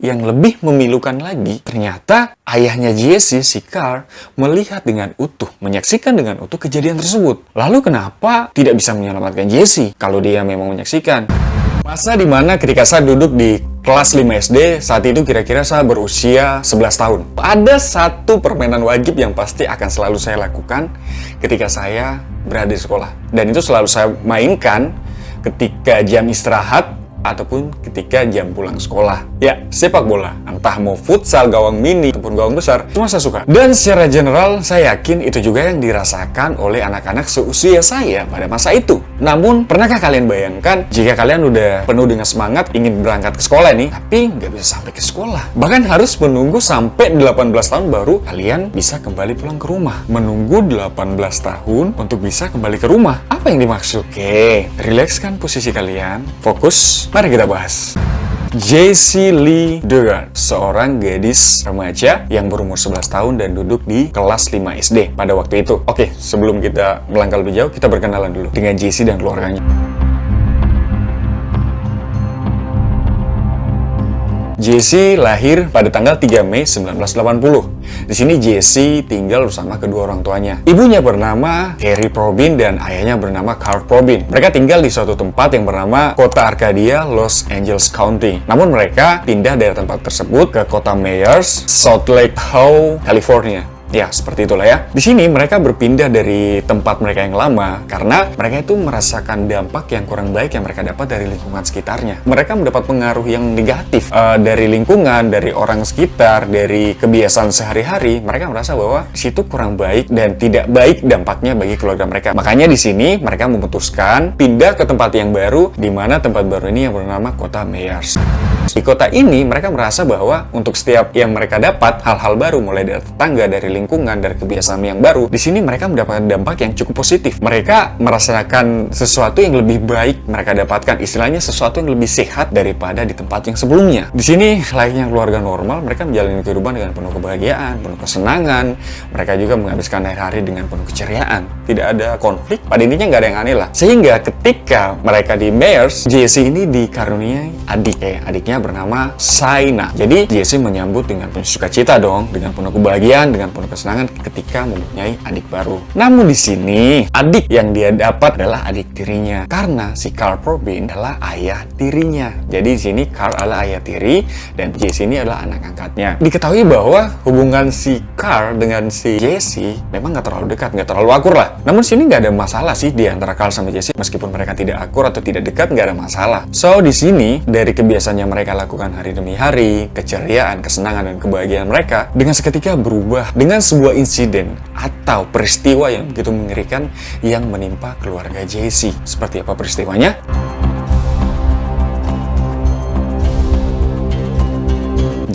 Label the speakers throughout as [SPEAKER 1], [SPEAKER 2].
[SPEAKER 1] yang lebih memilukan lagi, ternyata ayahnya Jesse, si Carl, melihat dengan utuh, menyaksikan dengan utuh kejadian tersebut. Lalu kenapa tidak bisa menyelamatkan Jesse kalau dia memang menyaksikan? Masa dimana ketika saya duduk di kelas 5 SD, saat itu kira-kira saya berusia 11 tahun. Ada satu permainan wajib yang pasti akan selalu saya lakukan ketika saya berada di sekolah. Dan itu selalu saya mainkan ketika jam istirahat ataupun ketika jam pulang sekolah. Ya, sepak bola. Entah mau futsal, gawang mini, ataupun gawang besar, cuma saya suka. Dan secara general, saya yakin itu juga yang dirasakan oleh anak-anak seusia saya pada masa itu. Namun, pernahkah kalian bayangkan jika kalian udah penuh dengan semangat ingin berangkat ke sekolah nih, tapi nggak bisa sampai ke sekolah? Bahkan harus menunggu sampai 18 tahun baru kalian bisa kembali pulang ke rumah. Menunggu 18 tahun untuk bisa kembali ke rumah. Apa yang dimaksud? Oke, rilekskan posisi kalian, fokus. Mari kita bahas. Jessie Lee Dugard, seorang gadis remaja yang berumur 11 tahun dan duduk di kelas 5 SD pada waktu itu. Oke, sebelum kita melangkah lebih jauh, kita berkenalan dulu dengan Jessie dan keluarganya. Jessie lahir pada tanggal 3 Mei 1980. Di sini Jessie tinggal bersama kedua orang tuanya. Ibunya bernama Terry Probin dan ayahnya bernama Carl Probin. Mereka tinggal di suatu tempat yang bernama Kota Arcadia, Los Angeles County. Namun mereka pindah dari tempat tersebut ke Kota Myers, Salt Lake Tahoe, California. Ya, seperti itulah ya. Di sini mereka berpindah dari tempat mereka yang lama karena mereka itu merasakan dampak yang kurang baik yang mereka dapat dari lingkungan sekitarnya. Mereka mendapat pengaruh yang negatif dari lingkungan, dari orang sekitar, dari kebiasaan sehari-hari. Mereka merasa bahwa di situ kurang baik dan tidak baik dampaknya bagi keluarga mereka. Makanya di sini mereka memutuskan pindah ke tempat yang baru, di mana tempat baru ini yang bernama Kota Myers. Di kota ini mereka merasa bahwa untuk setiap yang mereka dapat hal-hal baru, mulai dari tetangga, dari lingkungan, dari kebiasaan yang baru, di sini mereka mendapatkan dampak yang cukup positif. Mereka merasakan sesuatu yang lebih baik mereka dapatkan, istilahnya sesuatu yang lebih sehat daripada di tempat yang sebelumnya. Di sini layaknya keluarga normal, mereka menjalani kehidupan dengan penuh kebahagiaan, penuh kesenangan. Mereka juga menghabiskan hari-hari dengan penuh keceriaan. Tidak ada konflik, pada intinya nggak ada yang aneh lah. Sehingga ketika mereka di Myers, Jessie ini dikaruniai adik, adiknya bernama Saina. Jadi Jessie menyambut dengan penuh sukacita dong, dengan penuh kebahagiaan, dengan penuh kesenangan ketika mempunyai adik baru. Namun di sini adik yang dia dapat adalah adik tirinya, karena si Carl Probin adalah ayah tirinya. Jadi di sini Carl adalah ayah tiri dan Jessie ini adalah anak angkatnya. Diketahui bahwa hubungan si Carl dengan si Jessie memang nggak terlalu dekat, nggak terlalu akur lah. Namun sini nggak ada masalah sih di antara Carl sama Jessie, meskipun mereka tidak akur atau tidak dekat, nggak ada masalah. So di sini dari kebiasaan yang mereka lakukan hari demi hari, keceriaan, kesenangan, dan kebahagiaan mereka dengan seketika berubah dengan sebuah insiden atau peristiwa yang begitu mengerikan yang menimpa keluarga Jessie. Seperti apa peristiwanya?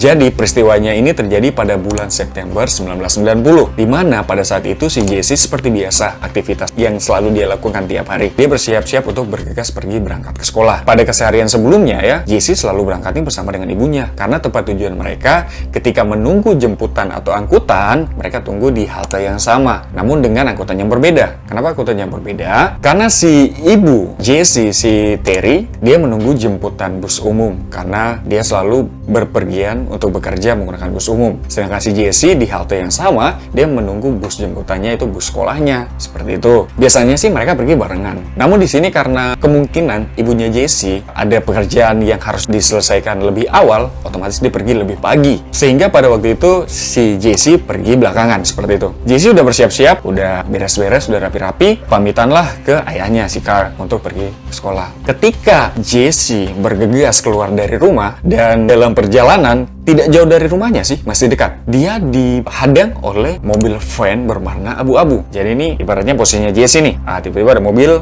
[SPEAKER 1] Jadi peristiwanya ini terjadi pada bulan September 1990, di mana pada saat itu si Jessie seperti biasa aktivitas yang selalu dia lakukan tiap hari. Dia bersiap-siap untuk bergegas pergi berangkat ke sekolah. Pada keseharian sebelumnya ya, Jessie selalu berangkatnya bersama dengan ibunya karena tempat tujuan mereka ketika menunggu jemputan atau angkutan, mereka tunggu di halte yang sama, namun dengan angkutan yang berbeda. Kenapa angkutan yang berbeda? Karena si ibu Jessie, si Terry, dia menunggu jemputan bus umum karena dia selalu berpergian untuk bekerja menggunakan bus umum. Sedangkan si Jessie di halte yang sama, dia menunggu bus jemputannya itu bus sekolahnya. Seperti itu. Biasanya sih mereka pergi barengan. Namun di sini karena kemungkinan ibunya Jessie ada pekerjaan yang harus diselesaikan lebih awal, otomatis dia pergi lebih pagi. Sehingga pada waktu itu si Jessie pergi belakangan seperti itu. Jessie udah bersiap-siap, udah beres-beres, udah rapi-rapi, pamitanlah ke ayahnya si Carl untuk pergi ke sekolah. Ketika Jessie bergegas keluar dari rumah dan dalam perjalanan tidak jauh dari rumahnya sih, masih dekat. Dia dihadang oleh mobil van berwarna abu-abu. Jadi ini ibaratnya posisinya Jessie nih. Tiba-tiba ada mobil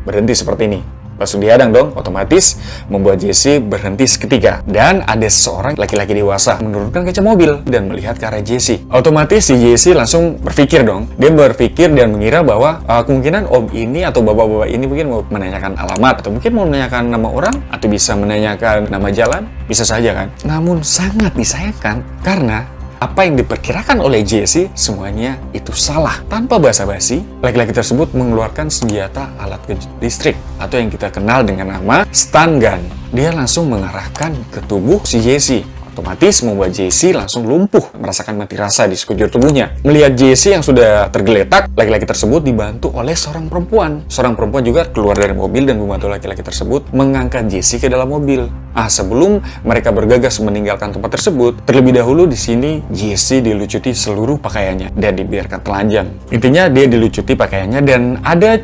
[SPEAKER 1] berhenti seperti ini. Langsung dihadang dong, otomatis membuat Jessie berhenti seketika. Dan ada seorang laki-laki dewasa menurunkan kaca mobil dan melihat ke arah Jessie. Otomatis si Jessie langsung berpikir dong. Dia berpikir dan mengira bahwa kemungkinan om ini atau bapak-bapak ini mungkin mau menanyakan alamat, atau mungkin mau menanyakan nama orang, atau bisa menanyakan nama jalan, bisa saja kan. Namun sangat disayangkan karena apa yang diperkirakan oleh Jessie semuanya itu salah. Tanpa basa-basi, laki-laki tersebut mengeluarkan senjata alat kejut listrik atau yang kita kenal dengan nama stun gun. Dia langsung mengarahkan ke tubuh si Jessie. Otomatis membuat Jesse langsung lumpuh, merasakan mati rasa di sekujur tubuhnya. Melihat Jesse yang sudah tergeletak, laki-laki tersebut dibantu oleh seorang perempuan. Seorang perempuan juga keluar dari mobil dan membantu laki-laki tersebut mengangkat Jesse ke dalam mobil. Sebelum mereka bergegas meninggalkan tempat tersebut, terlebih dahulu di sini Jesse dilucuti seluruh pakaiannya dan dibiarkan telanjang. Intinya dia dilucuti pakaiannya dan ada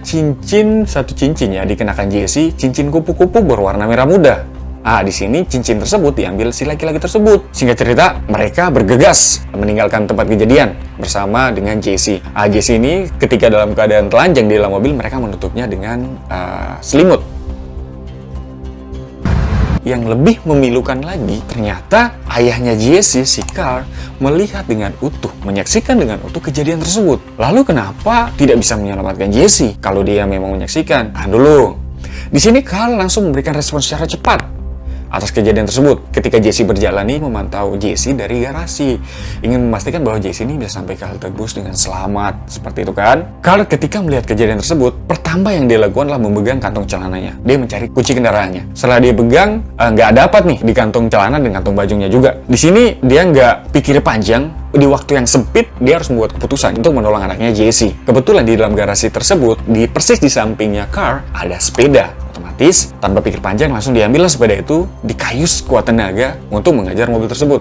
[SPEAKER 1] satu cincin ya dikenakan Jesse, cincin kupu-kupu berwarna merah muda. Di sini cincin tersebut diambil si laki-laki tersebut. Singkat cerita, mereka bergegas meninggalkan tempat kejadian bersama dengan Jesse. Jesse ini ketika dalam keadaan telanjang di dalam mobil, mereka menutupnya dengan selimut. Yang lebih memilukan lagi, ternyata ayahnya Jesse, si Carl, melihat dengan utuh, menyaksikan dengan utuh kejadian tersebut. Lalu kenapa tidak bisa menyelamatkan Jesse kalau dia memang menyaksikan? Dulu. Di sini Carl langsung memberikan respon secara cepat atas kejadian tersebut. Ketika Jesse berjalan nih memantau Jesse dari garasi, ingin memastikan bahwa Jesse ini bisa sampai ke halte bus dengan selamat, seperti itu kan? Carl ketika melihat kejadian tersebut, pertama yang dia lakukan adalah memegang kantong celananya. Dia mencari kunci kendaraannya. Setelah dia pegang, nggak dapat nih di kantong celana dan kantong bajunya juga. Di sini dia nggak pikir panjang. Di waktu yang sempit, dia harus membuat keputusan untuk menolong anaknya Jesse. Kebetulan di dalam garasi tersebut, persis di sampingnya Carl, ada sepeda. Otomatis, tanpa pikir panjang, langsung diambil sepeda itu, dikayus kuat tenaga untuk mengejar mobil tersebut.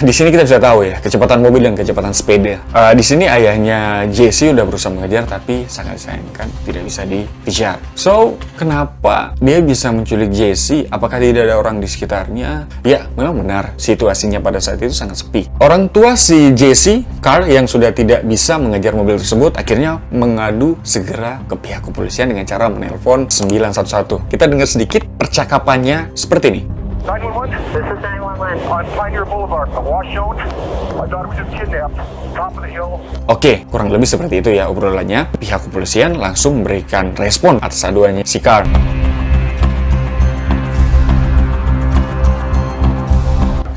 [SPEAKER 1] Di sini kita bisa tahu ya, kecepatan mobil dan kecepatan sepeda. Di sini ayahnya Jesse udah berusaha mengejar, tapi sangat disayangkan tidak bisa dikejar. So, kenapa dia bisa menculik Jesse? Apakah tidak ada orang di sekitarnya? Ya, memang benar, situasinya pada saat itu sangat sepi. Orang tua si Jesse, Carl, yang sudah tidak bisa mengejar mobil tersebut, akhirnya mengadu segera ke pihak kepolisian dengan cara menelpon 911. Kita dengar sedikit percakapannya seperti ini.
[SPEAKER 2] 911, this is 911. On Pioneer Boulevard, a wash zone. My daughter was just kidnapped. Top of the hill.
[SPEAKER 1] Oke, kurang lebih seperti itu ya obrolannya. Pihak kepolisian langsung memberikan respon atas aduannya si Carl.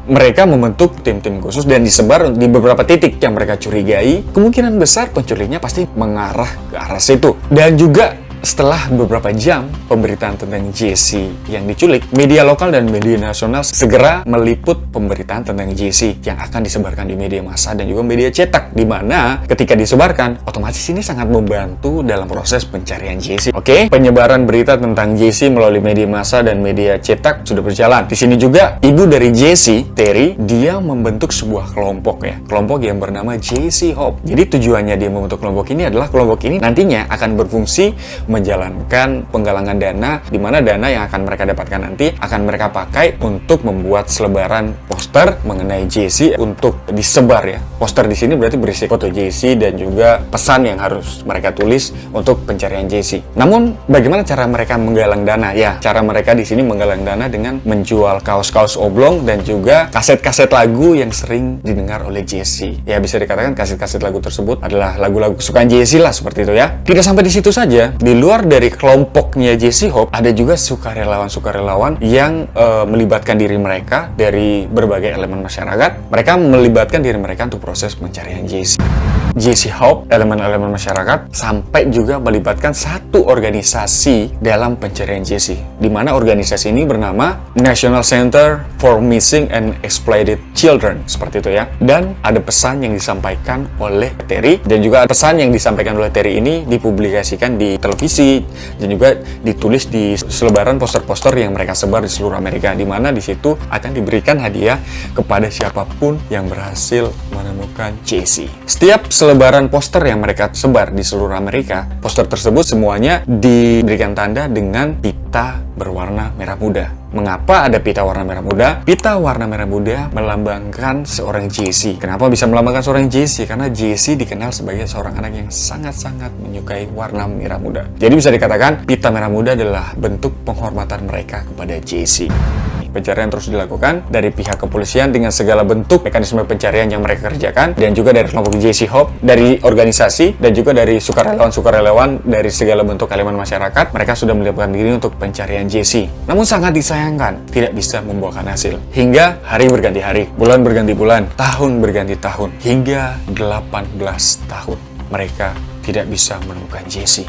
[SPEAKER 1] Mereka membentuk tim-tim khusus dan disebar di beberapa titik yang mereka curigai. Kemungkinan besar penculiknya pasti mengarah ke arah situ. Dan juga setelah beberapa jam pemberitaan tentang Jesse yang diculik, media lokal dan media nasional segera meliput pemberitaan tentang Jesse yang akan disebarkan di media massa dan juga media cetak, di mana ketika disebarkan, otomatis ini sangat membantu dalam proses pencarian Jesse. Oke, penyebaran berita tentang Jesse melalui media massa dan media cetak sudah berjalan. Di sini juga ibu dari Jesse, Terry, dia membentuk sebuah kelompok ya, kelompok yang bernama Jesse Hope. Jadi tujuannya dia membentuk kelompok ini adalah kelompok ini nantinya akan berfungsi menjalankan penggalangan dana, di mana dana yang akan mereka dapatkan nanti akan mereka pakai untuk membuat selebaran poster mengenai Jesse untuk disebar ya. Poster di sini berarti berisi foto Jesse dan juga pesan yang harus mereka tulis untuk pencarian Jesse. Namun bagaimana cara mereka menggalang dana? Ya, cara mereka di sini menggalang dana dengan menjual kaos-kaos oblong dan juga kaset-kaset lagu yang sering didengar oleh Jesse. Ya, bisa dikatakan kaset-kaset lagu tersebut adalah lagu-lagu kesukaan Jesse lah, seperti itu ya. Tidak sampai di situ saja, di luar dari kelompoknya Jesse Hope, ada juga sukarelawan-sukarelawan yang melibatkan diri mereka dari berbagai elemen masyarakat. Mereka melibatkan diri mereka untuk proses pencarian Jesse. Jesse Hope, elemen-elemen masyarakat, sampai juga melibatkan satu organisasi dalam pencarian Jesse, di mana organisasi ini bernama National Center for Missing and Exploited Children, seperti itu ya. Dan ada pesan yang disampaikan oleh Terry, dan juga pesan yang disampaikan oleh Terry ini dipublikasikan di televisi dan juga ditulis di selebaran poster-poster yang mereka sebar di seluruh Amerika, di mana di situ akan diberikan hadiah kepada siapapun yang berhasil menemukan Jesse. Setiap selebaran poster yang mereka sebar di seluruh Amerika, poster tersebut semuanya diberikan tanda dengan pita berwarna merah muda. Mengapa ada pita warna merah muda? Pita warna merah muda melambangkan seorang Jesse. Kenapa bisa melambangkan seorang Jesse? Karena Jesse dikenal sebagai seorang anak yang sangat-sangat menyukai warna merah muda. Jadi bisa dikatakan pita merah muda adalah bentuk penghormatan mereka kepada Jesse. Pencarian terus dilakukan dari pihak kepolisian dengan segala bentuk mekanisme pencarian yang mereka kerjakan, dan juga dari kelompok Jesse Hope, dari organisasi, dan juga dari sukarelawan-sukarelawan dari segala bentuk elemen masyarakat. Mereka sudah melibatkan diri untuk pencarian Jesse. Namun sangat disayangkan, tidak bisa membuahkan hasil. Hingga hari berganti hari, bulan berganti bulan, tahun berganti tahun, hingga 18 tahun mereka tidak bisa menemukan Jesse.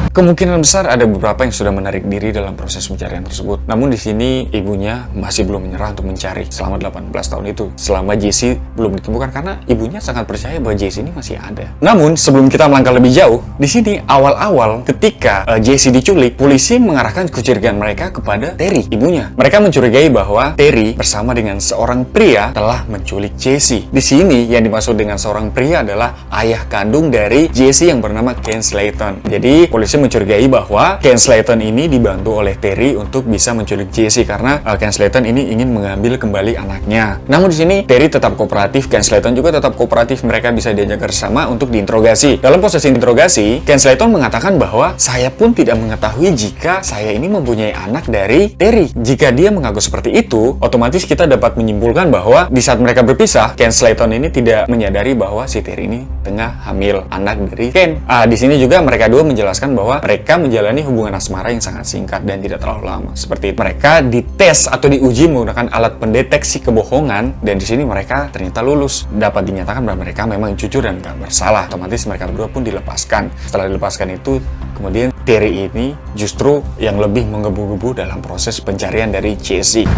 [SPEAKER 1] Kemungkinan besar ada beberapa yang sudah menarik diri dalam proses pencarian tersebut. Namun di sini ibunya masih belum menyerah untuk mencari selama 18 tahun itu. Selama Jesse belum ditemukan karena ibunya sangat percaya bahwa Jesse ini masih ada. Namun sebelum kita melangkah lebih jauh, di sini awal-awal ketika Jesse diculik, polisi mengarahkan kecurigaan mereka kepada Terry, ibunya. Mereka mencurigai bahwa Terry bersama dengan seorang pria telah menculik Jesse. Di sini yang dimaksud dengan seorang pria adalah ayah kandung dari Jesse yang bernama Ken Slayton. Jadi polisi mencurigai bahwa Ken Slayton ini dibantu oleh Terry untuk bisa menculik Jesse karena Ken Slayton ini ingin mengambil kembali anaknya. Namun di sini Terry tetap kooperatif, Ken Slayton juga tetap kooperatif. Mereka bisa diajak bersama untuk diinterogasi. Dalam proses interogasi, Ken Slayton mengatakan bahwa saya pun tidak mengetahui jika saya ini mempunyai anak dari Terry. Jika dia mengaku seperti itu, otomatis kita dapat menyimpulkan bahwa di saat mereka berpisah, Ken Slayton ini tidak menyadari bahwa si Terry ini tengah hamil anak dari Ken. Di sini juga mereka dua menjelaskan bahwa mereka menjalani hubungan asmara yang sangat singkat dan tidak terlalu lama. Seperti itu. Mereka dites atau diuji menggunakan alat pendeteksi kebohongan dan di sini mereka ternyata lulus. Dapat dinyatakan bahwa mereka memang jujur dan gak bersalah. Otomatis mereka berdua pun dilepaskan. Setelah dilepaskan itu, kemudian Terry ini justru yang lebih menggebu-gebu dalam proses pencarian dari Jesse.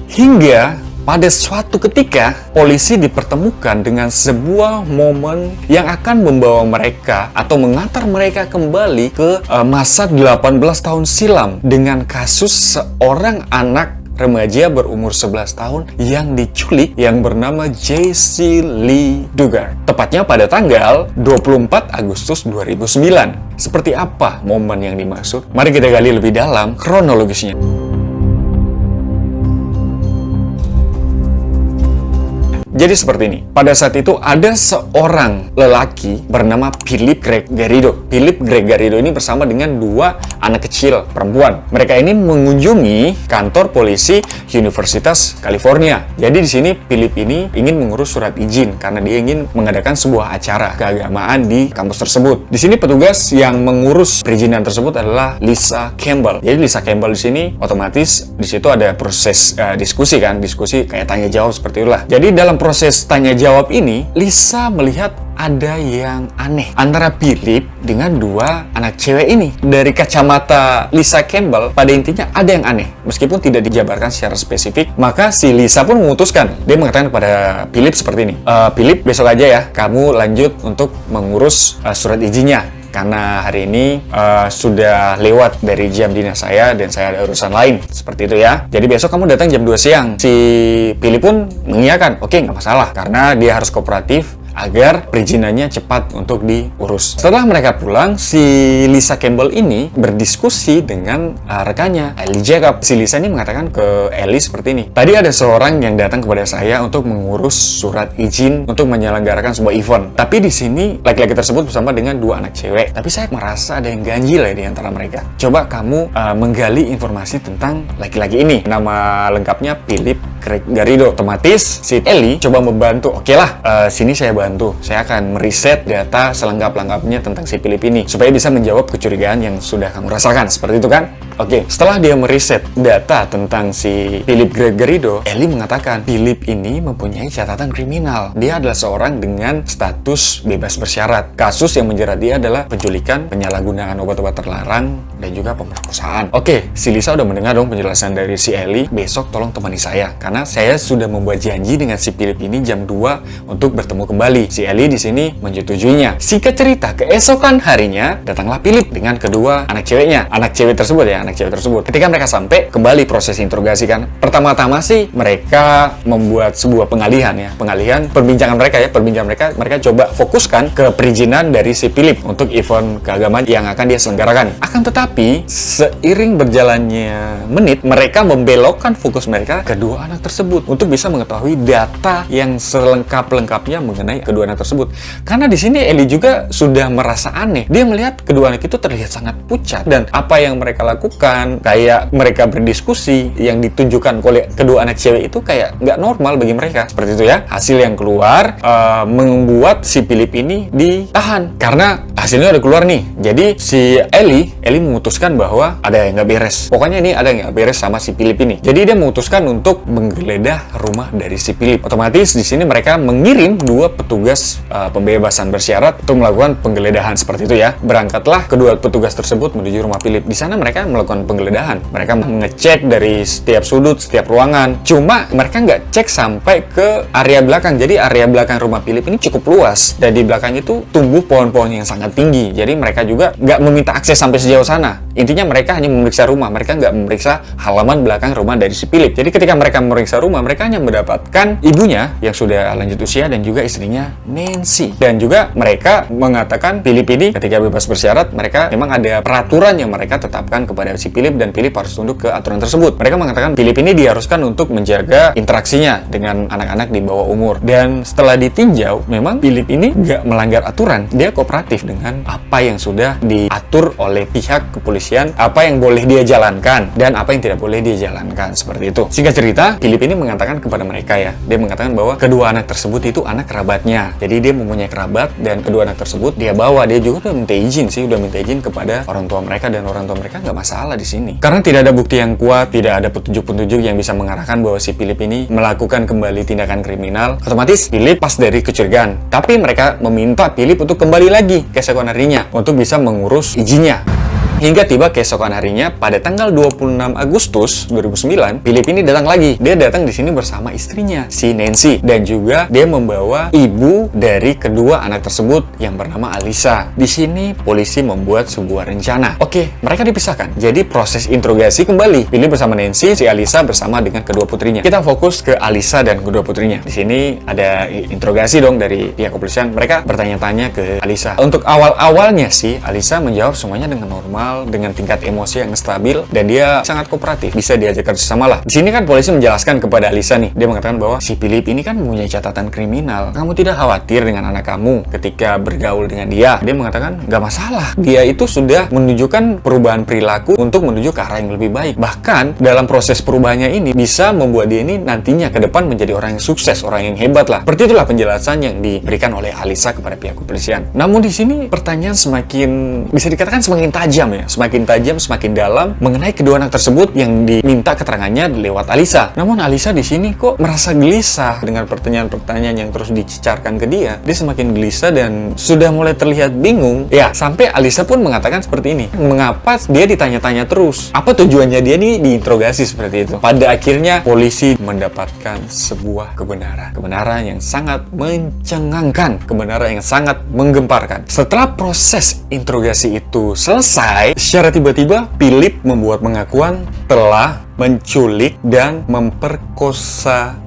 [SPEAKER 1] Hingga pada suatu ketika, polisi dipertemukan dengan sebuah momen yang akan membawa mereka atau mengantar mereka kembali ke masa 18 tahun silam dengan kasus seorang anak remaja berumur 11 tahun yang diculik yang bernama Jesse Lee Duggar. Tepatnya pada tanggal 24 Agustus 2009. Seperti apa momen yang dimaksud? Mari kita gali lebih dalam kronologisnya. Jadi seperti ini, pada saat itu ada seorang lelaki bernama Philip Greg Garrido. Philip Greg Garrido ini bersama dengan dua anak kecil perempuan. Mereka ini mengunjungi kantor polisi Universitas California. Jadi di sini Philip ini ingin mengurus surat izin karena dia ingin mengadakan sebuah acara keagamaan di kampus tersebut. Di sini petugas yang mengurus perizinan tersebut adalah Lisa Campbell. Jadi Lisa Campbell di sini otomatis di situ ada proses diskusi kayak tanya jawab seperti itulah. Jadi dalam proses tanya jawab ini, Lisa melihat ada yang aneh antara Philip dengan dua anak cewek ini. Dari kacamata Lisa Campbell, pada intinya ada yang aneh. Meskipun tidak dijabarkan secara spesifik, maka si Lisa pun memutuskan. Dia mengatakan kepada Philip seperti ini, Philip, besok aja ya, kamu lanjut untuk mengurus surat izinnya. Karena hari ini sudah lewat dari jam dinas saya dan saya ada urusan lain. Seperti itu ya. Jadi besok kamu datang jam 2 siang. Si Philip pun mengiyakan. Oke, nggak masalah. Karena dia harus kooperatif agar perizinannya cepat untuk diurus. Setelah mereka pulang, si Lisa Campbell ini berdiskusi dengan rekannya, Ellie Jacob. Si Lisa ini mengatakan ke Ellie seperti ini. Tadi ada seorang yang datang kepada saya untuk mengurus surat izin untuk menyelenggarakan sebuah event. Tapi di sini laki-laki tersebut bersama dengan dua anak cewek. Tapi saya merasa ada yang ganjil ya di antara mereka. Coba kamu menggali informasi tentang laki-laki ini. Nama lengkapnya Philip Greg Garrido. Otomatis si Ellie coba membantu. Oke lah, sini saya bantu. Saya akan meriset data selengkap-lengkapnya tentang si Philip ini supaya bisa menjawab kecurigaan yang sudah kamu rasakan. Seperti itu kan? Oke, setelah dia meriset data tentang si Philip Greg Garrido, Ellie mengatakan Philip ini mempunyai catatan kriminal. Dia adalah seorang dengan status bebas bersyarat. Kasus yang menjerat dia adalah penculikan, penyalahgunaan obat-obat terlarang, dan juga pemerkosaan. Oke, si Lisa udah mendengar dong penjelasan dari si Ellie. Besok tolong temani saya, karena saya sudah membuat janji dengan si Philip ini jam 2 untuk bertemu kembali. Si Ellie di sini menyetujuinya. Singkat cerita, keesokan harinya datanglah Philip dengan kedua anak ceweknya. Anak cewek tersebut. Ketika mereka sampai, kembali proses interogasi kan. Pertama-tama sih mereka membuat sebuah pengalihan perbincangan mereka. Mereka coba fokuskan ke perizinan dari si Philip untuk event keagamaan yang akan dia selenggarakan. Akan tetapi, seiring berjalannya menit, mereka membelokkan fokus mereka ke kedua anak tersebut untuk bisa mengetahui data yang selengkap-lengkapnya mengenai kedua anak tersebut. Karena di sini Ellie juga sudah merasa aneh. Dia melihat kedua anak itu terlihat sangat pucat dan apa yang mereka lakukan, kayak mereka berdiskusi yang ditunjukkan oleh kedua anak cewek itu kayak nggak normal bagi mereka. Seperti itu ya. Hasil yang keluar membuat si Philip ini ditahan karena hasilnya udah keluar nih. Jadi si Ellie memutuskan bahwa ada yang nggak beres. Pokoknya ini ada yang nggak beres sama si Philip ini. Jadi dia memutuskan untuk menggeledah rumah dari si Philip. Otomatis di sini mereka mengirim dua petugas petugas pembebasan bersyarat untuk melakukan penggeledahan seperti itu ya. Berangkatlah kedua petugas tersebut menuju rumah Philip. Di sana mereka melakukan penggeledahan. Mereka mengecek dari setiap sudut, setiap ruangan. Cuma mereka nggak cek sampai ke area belakang. Jadi area belakang rumah Philip ini cukup luas. Dan di belakang itu tumbuh pohon-pohon yang sangat tinggi. Jadi mereka juga nggak meminta akses sampai sejauh sana. Intinya mereka hanya memeriksa rumah. Mereka nggak memeriksa halaman belakang rumah dari si Philip. Jadi ketika mereka memeriksa rumah, mereka hanya mendapatkan ibunya yang sudah lanjut usia dan juga istrinya Nancy. Dan juga mereka mengatakan Philip ini ketika bebas bersyarat, mereka memang ada peraturan yang mereka tetapkan kepada si Philip dan Philip harus tunduk ke aturan tersebut. Mereka mengatakan Philip ini diharuskan untuk menjaga interaksinya dengan anak-anak di bawah umur. Dan setelah ditinjau, memang Philip ini nggak melanggar aturan. Dia kooperatif dengan apa yang sudah diatur oleh pihak kepolisian, apa yang boleh dia jalankan dan apa yang tidak boleh dia jalankan, seperti itu. Singkat cerita, Philip ini mengatakan kepada mereka ya, dia mengatakan bahwa kedua anak tersebut itu anak kerabatnya. Jadi dia mempunyai kerabat dan kedua anak tersebut dia bawa. Dia juga udah minta izin sih, udah minta izin kepada orang tua mereka dan orang tua mereka nggak masalah di sini. Karena tidak ada bukti yang kuat, tidak ada petunjuk-petunjuk yang bisa mengarahkan bahwa si Philip ini melakukan kembali tindakan kriminal. Otomatis Philip pas dari kecurigaan. Tapi mereka meminta Philip untuk kembali lagi keesokan harinya untuk bisa mengurus izinnya. Hingga tiba keesokan harinya pada tanggal 26 Agustus 2009, Philip ini datang lagi. Dia datang di sini bersama istrinya, si Nancy, dan juga dia membawa ibu dari kedua anak tersebut yang bernama Alisa. Di sini polisi membuat sebuah rencana. Oke, mereka dipisahkan. Jadi proses interogasi kembali. Philip bersama Nancy, si Alisa bersama dengan kedua putrinya. Kita fokus ke Alisa dan kedua putrinya. Di sini ada interogasi dong dari pihak kepolisian. Mereka bertanya-tanya ke Alisa. Untuk awal-awalnya sih, Alisa menjawab semuanya dengan normal, dengan tingkat emosi yang stabil, dan dia sangat kooperatif, bisa diajak kerjasama lah. Di sini kan polisi menjelaskan kepada Alisa nih, dia mengatakan bahwa si Philip ini kan mempunyai catatan kriminal. Kamu tidak khawatir dengan anak kamu ketika bergaul dengan dia? Dia mengatakan nggak masalah. Dia itu sudah menunjukkan perubahan perilaku untuk menuju ke arah yang lebih baik. Bahkan dalam proses perubahannya ini bisa membuat dia ini nantinya ke depan menjadi orang yang sukses, orang yang hebat lah. Seperti itulah penjelasan yang diberikan oleh Alisa kepada pihak kepolisian. Namun di sini pertanyaan semakin bisa dikatakan semakin tajam ya. Semakin tajam, semakin dalam mengenai kedua anak tersebut yang diminta keterangannya lewat Alisa. Namun Alisa di sini kok merasa gelisah dengan pertanyaan-pertanyaan yang terus dicecarkan ke dia. Dia semakin gelisah dan sudah mulai terlihat bingung. Ya, sampai Alisa pun mengatakan seperti ini. Mengapa dia ditanya-tanya terus? Apa tujuannya dia nih diinterogasi seperti itu? Pada akhirnya polisi mendapatkan sebuah kebenaran. Kebenaran yang sangat mencengangkan. Kebenaran yang sangat menggemparkan. Setelah proses interogasi itu selesai, secara tiba-tiba Philip membuat pengakuan telah menculik dan memperkosa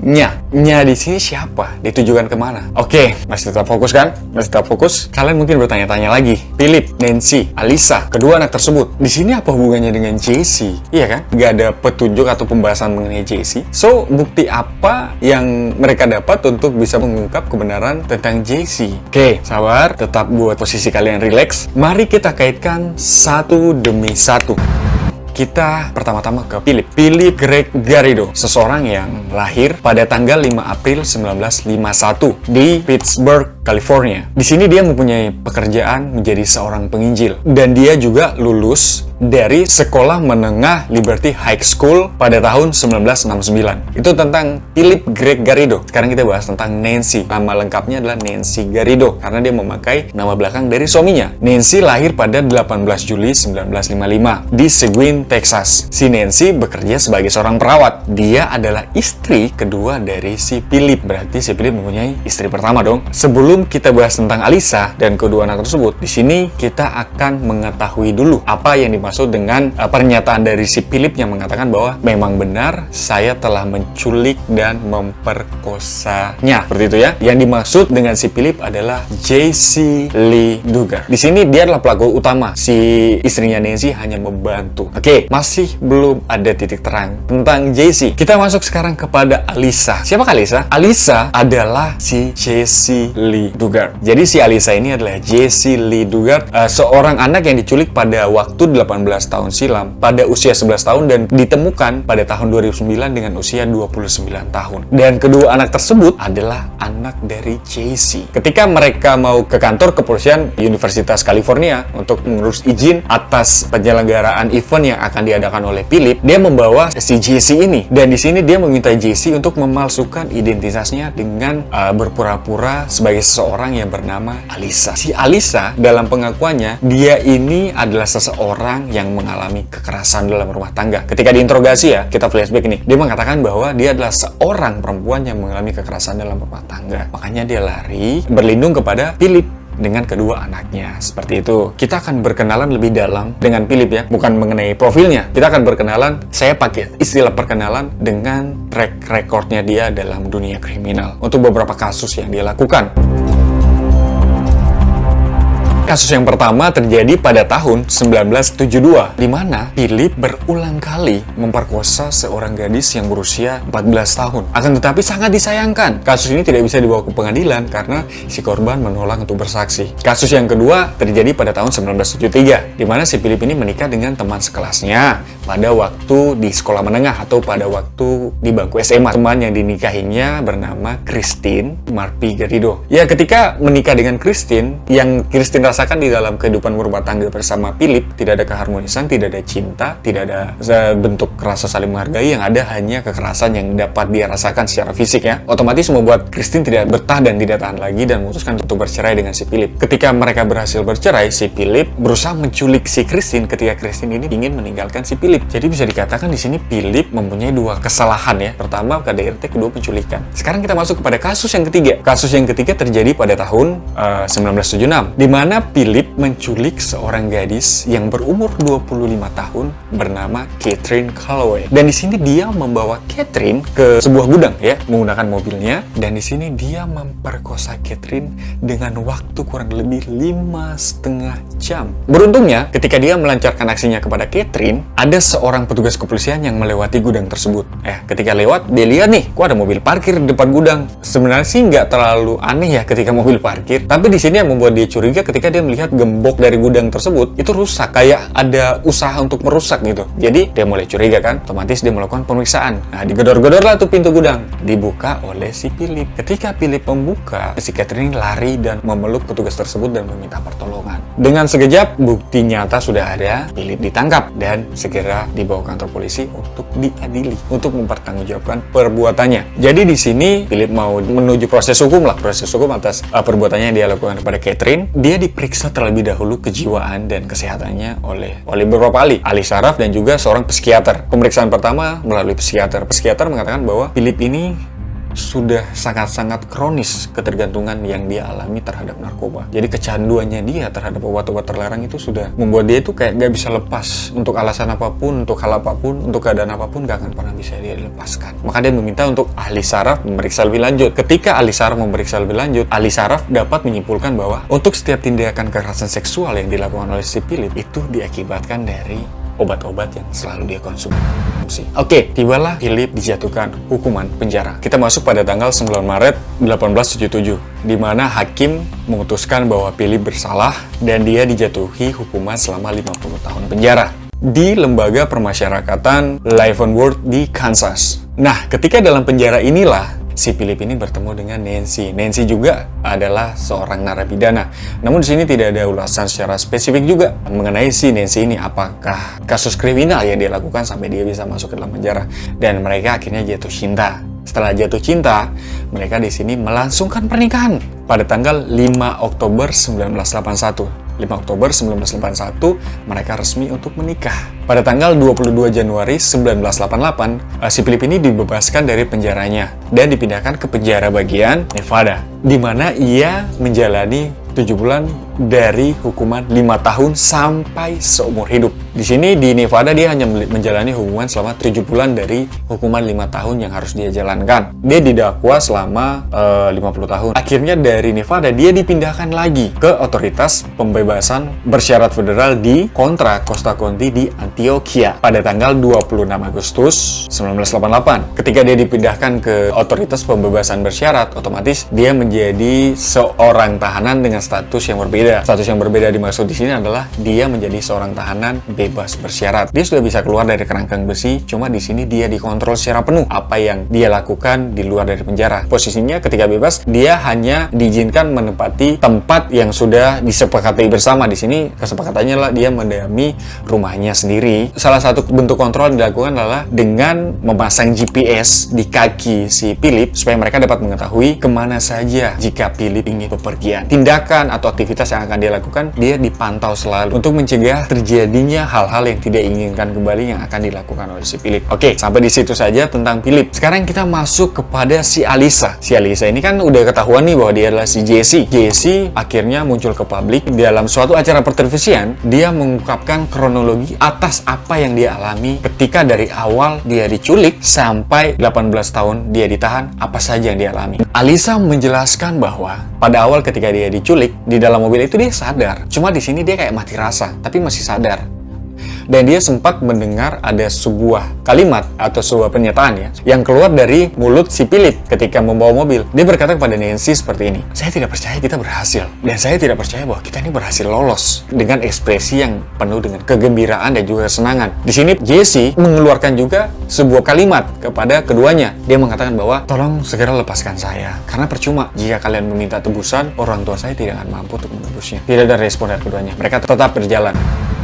[SPEAKER 1] Nya di sini siapa? Ditujukan kemana? Oke, masih tetap fokus kan? Masih tetap fokus? Kalian mungkin bertanya-tanya lagi. Philip, Nancy, Alisa, kedua anak tersebut. Di sini apa hubungannya dengan Jesse? Iya kan? Gak ada petunjuk atau pembahasan mengenai Jesse. So, bukti apa yang mereka dapat untuk bisa mengungkap kebenaran tentang Jesse? Oke, sabar. Tetap buat posisi kalian rileks. Mari kita kaitkan satu demi satu. Kita pertama-tama ke Philip Greg Garrido, seseorang yang lahir pada tanggal 5 April 1951 di Pittsburgh, California. Di sini dia mempunyai pekerjaan menjadi seorang penginjil dan dia juga lulus dari sekolah menengah Liberty High School pada tahun 1969. Itu tentang Philip Greg Garrido. Sekarang kita bahas tentang Nancy. Nama lengkapnya adalah Nancy Garrido karena dia memakai nama belakang dari suaminya. Nancy lahir pada 18 Juli 1955 di Seguin, Texas. Si Nancy bekerja sebagai seorang perawat. Dia adalah istri kedua dari si Philip. Berarti si Philip mempunyai istri pertama dong. Sebelum kita bahas tentang Alisa dan kedua anak tersebut, di sini kita akan mengetahui dulu apa yang dimaksud dengan pernyataan dari si Philip yang mengatakan bahwa memang benar saya telah menculik dan memperkosanya. Seperti itu ya. Yang dimaksud dengan si Philip adalah Jesse Lee Duggar. Di sini dia adalah pelaku utama. Si istrinya Nancy hanya membantu. Oke, masih belum ada titik terang tentang Jesse. Kita masuk sekarang kepada Alisa. Siapa Alisa? Alisa adalah si Jesse Lee Lee Dugard. Jadi si Alisa ini adalah Jessie Lee Dugard, seorang anak yang diculik pada waktu 18 tahun silam, pada usia 11 tahun dan ditemukan pada tahun 2009 dengan usia 29 tahun. Dan kedua anak tersebut adalah anak dari Jessie. Ketika mereka mau ke kantor kepolisian Universitas California untuk mengurus izin atas penyelenggaraan event yang akan diadakan oleh Philip, dia membawa si Jessie ini. Dan di sini dia meminta Jessie untuk memalsukan identitasnya dengan berpura-pura sebagai seseorang yang bernama Alisa. Si Alisa dalam pengakuannya, dia ini adalah seseorang yang mengalami kekerasan dalam rumah tangga. Ketika diinterogasi ya, kita flashback nih, dia mengatakan bahwa dia adalah seorang perempuan yang mengalami kekerasan dalam rumah tangga. Makanya dia lari berlindung kepada Philip dengan kedua anaknya. Seperti itu. Kita akan berkenalan lebih dalam dengan Philip ya, bukan mengenai profilnya. Kita akan berkenalan, saya pakai istilah perkenalan dengan track recordnya dia dalam dunia kriminal untuk beberapa kasus yang dia lakukan. Kasus yang pertama terjadi pada tahun 1972, di mana Philip berulang kali memperkosa seorang gadis yang berusia 14 tahun. Akan tetapi sangat disayangkan, kasus ini tidak bisa dibawa ke pengadilan karena si korban menolak untuk bersaksi. Kasus yang kedua terjadi pada tahun 1973, di mana si Philip ini menikah dengan teman sekelasnya pada waktu di sekolah menengah atau pada waktu di bangku SMA. Teman yang dinikahinya bernama Christine Marpi Garrido. Ya, ketika menikah dengan Christine, yang Christine rasakan di dalam kehidupan berumah tangga bersama Philip, tidak ada keharmonisan, tidak ada cinta, tidak ada bentuk rasa saling menghargai, yang ada hanya kekerasan yang dapat dia rasakan secara fisik ya. Otomatis membuat Christine tidak betah dan tidak tahan lagi dan memutuskan untuk bercerai dengan si Philip. Ketika mereka berhasil bercerai, si Philip berusaha menculik si Christine ketika Christine ini ingin meninggalkan si Philip. Jadi bisa dikatakan di sini Philip mempunyai dua kesalahan ya. Pertama KDRT, kedua penculikan. Sekarang kita masuk kepada kasus yang ketiga. Kasus yang ketiga terjadi pada tahun 1976, di mana Philip menculik seorang gadis yang berumur 25 tahun bernama Catherine Calloway. Dan di sini dia membawa Catherine ke sebuah gudang ya, menggunakan mobilnya, dan di sini dia memperkosa Catherine dengan waktu kurang lebih 5,5 jam. Beruntungnya, ketika dia melancarkan aksinya kepada Catherine, ada seorang petugas kepolisian yang melewati gudang tersebut. Ketika lewat, dia lihat nih, kok ada mobil parkir di depan gudang. Sebenarnya sih nggak terlalu aneh ya ketika mobil parkir, tapi di sini yang membuat dia curiga ketika dia melihat gembok dari gudang tersebut itu rusak, kayak ada usaha untuk merusak gitu. Jadi dia mulai curiga kan, otomatis dia melakukan pemeriksaan. Nah, digedor-gedor lah tuh pintu gudang, dibuka oleh si Philip. Ketika Philip membuka, si Catherine lari dan memeluk petugas tersebut dan meminta pertolongan. Dengan sekejap bukti nyata sudah ada, Philip ditangkap dan segera dibawa ke kantor polisi untuk diadili, untuk mempertanggungjawabkan perbuatannya. Jadi di sini Philip mau menuju proses hukum atas perbuatannya yang dia lakukan kepada Catherine. Dia diperiksa terlebih dahulu kejiwaan dan kesehatannya oleh beberapa ahli saraf dan juga seorang psikiater. Pemeriksaan pertama melalui psikiater. Psikiater mengatakan bahwa Philip ini sudah sangat-sangat kronis ketergantungan yang dia alami terhadap narkoba. Jadi kecanduannya dia terhadap obat-obat terlarang itu sudah membuat dia itu kayak gak bisa lepas. Untuk alasan apapun, untuk hal apapun, untuk keadaan apapun, gak akan pernah bisa dia lepaskan. Maka dia meminta untuk ahli saraf memeriksa lebih lanjut. Ketika ahli saraf memeriksa lebih lanjut, ahli saraf dapat menyimpulkan bahwa untuk setiap tindakan kekerasan seksual yang dilakukan oleh si Philip itu diakibatkan dari obat-obat yang selalu dia konsumsi. Oke, tibalah Philip dijatuhkan hukuman penjara. Kita masuk pada tanggal 9 Maret 1877, di mana hakim memutuskan bahwa Philip bersalah dan dia dijatuhi hukuman selama 50 tahun penjara di lembaga permasyarakatan Leavenworth di Kansas. Nah, ketika dalam penjara inilah si Philip ini bertemu dengan Nancy. Nancy juga adalah seorang narapidana. Namun di sini tidak ada ulasan secara spesifik juga mengenai si Nancy ini, apakah kasus kriminal yang dia lakukan sampai dia bisa masuk ke dalam penjara. Dan mereka akhirnya jatuh cinta. Setelah jatuh cinta, mereka di sini melangsungkan pernikahan pada tanggal 5 Oktober 1981. 5 Oktober 1981, mereka resmi untuk menikah. Pada tanggal 22 Januari 1988, si Philip ini dibebaskan dari penjaranya dan dipindahkan ke penjara bagian Nevada, di mana ia menjalani 7 bulan dari hukuman 5 tahun sampai seumur hidup. Di sini di Nevada dia hanya menjalani hukuman selama 7 bulan dari hukuman 5 tahun yang harus dia jalankan. Dia didakwa selama 50 tahun. Akhirnya dari Nevada dia dipindahkan lagi ke otoritas pembebasan bersyarat federal di Contra Costa County di Antioquia pada tanggal 26 Agustus 1988. Ketika dia dipindahkan ke otoritas pembebasan bersyarat, otomatis dia menjadi seorang tahanan dengan status yang berbeda. Status yang berbeda dimaksud di sini adalah dia menjadi seorang tahanan bebas bersyarat. Dia sudah bisa keluar dari kerangkeng besi, cuma di sini dia dikontrol secara penuh. Apa yang dia lakukan di luar dari penjara. Posisinya ketika bebas, dia hanya diizinkan menempati tempat yang sudah disepakati bersama. Di sini kesepakatannya lah dia mendiami rumahnya sendiri. Salah satu bentuk kontrol yang dilakukan adalah dengan memasang GPS di kaki si Philip supaya mereka dapat mengetahui kemana saja jika Philip ingin bepergian. Tindakan atau aktivitas yang akan dia lakukan, dia dipantau selalu untuk mencegah terjadinya hal-hal yang tidak inginkan kembali yang akan dilakukan oleh si Philip. Oke, sampai di situ saja tentang Philip. Sekarang kita masuk kepada si Alisa. Si Alisa ini kan udah ketahuan nih bahwa dia adalah si Jesse. Jesse akhirnya muncul ke publik dalam suatu acara pertelevisian. Dia mengungkapkan kronologi atas apa yang dia alami ketika dari awal dia diculik sampai 18 tahun dia ditahan, apa saja yang dia alami. Alisa menjelaskan bahwa pada awal ketika dia diculik di dalam mobil itu dia sadar. Cuma di sini dia kayak mati rasa, tapi masih sadar. Dan dia sempat mendengar ada sebuah kalimat atau sebuah pernyataan ya yang keluar dari mulut si Philip ketika membawa mobil. Dia berkata kepada Nancy seperti ini, "Saya tidak percaya kita berhasil, dan saya tidak percaya bahwa kita ini berhasil lolos," dengan ekspresi yang penuh dengan kegembiraan dan juga kesenangan. Di sini Jesse mengeluarkan juga sebuah kalimat kepada keduanya. Dia mengatakan bahwa tolong segera lepaskan saya, karena percuma jika kalian meminta tebusan, orang tua saya tidak akan mampu untuk menebusnya. Tidak ada respon dari keduanya. Mereka tetap berjalan.